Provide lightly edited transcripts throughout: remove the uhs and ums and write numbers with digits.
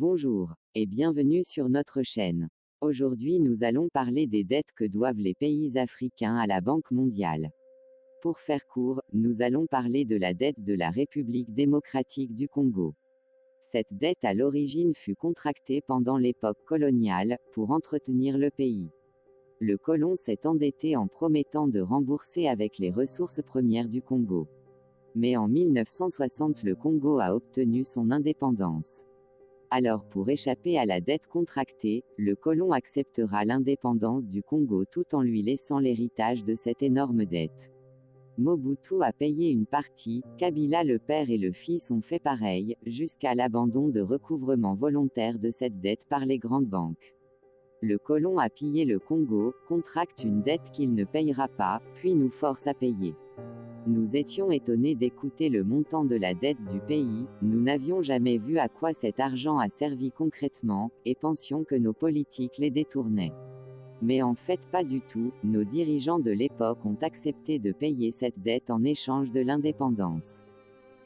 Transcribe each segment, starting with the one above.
Bonjour, et bienvenue sur notre chaîne. Aujourd'hui nous allons parler des dettes que doivent les pays africains à la Banque mondiale. Pour faire court, nous allons parler de la dette de la République démocratique du Congo. Cette dette à l'origine fut contractée pendant l'époque coloniale, pour entretenir le pays. Le colon s'est endetté en promettant de rembourser avec les ressources premières du Congo. Mais en 1960 le Congo a obtenu son indépendance. Alors pour échapper à la dette contractée, le colon acceptera l'indépendance du Congo tout en lui laissant l'héritage de cette énorme dette. Mobutu a payé une partie, Kabila le père et le fils ont fait pareil, jusqu'à l'abandon de recouvrement volontaire de cette dette par les grandes banques. Le colon a pillé le Congo, contracte une dette qu'il ne payera pas, puis nous force à payer. Nous étions étonnés d'écouter le montant de la dette du pays, nous n'avions jamais vu à quoi cet argent a servi concrètement, et pensions que nos politiques les détournaient. Mais en fait pas du tout, nos dirigeants de l'époque ont accepté de payer cette dette en échange de l'indépendance.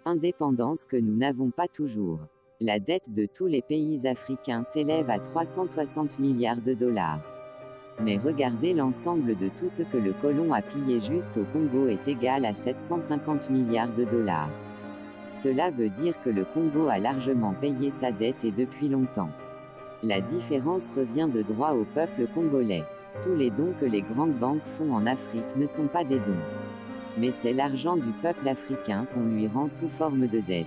Indépendance que nous n'avons pas toujours. La dette de tous les pays africains s'élève à 360 milliards de dollars. Mais regardez l'ensemble de tout ce que le colon a pillé juste au Congo est égal à 750 milliards de dollars. Cela veut dire que le Congo a largement payé sa dette et depuis longtemps. La différence revient de droit au peuple congolais. Tous les dons que les grandes banques font en Afrique ne sont pas des dons. Mais c'est l'argent du peuple africain qu'on lui rend sous forme de dette.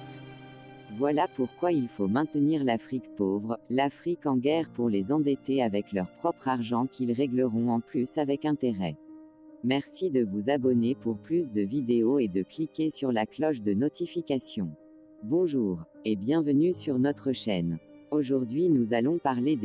Voilà pourquoi il faut maintenir l'Afrique pauvre, l'Afrique en guerre pour les endetter avec leur propre argent qu'ils régleront en plus avec intérêt. Merci de vous abonner pour plus de vidéos et de cliquer sur la cloche de notification. Bonjour, et bienvenue sur notre chaîne. Aujourd'hui nous allons parler des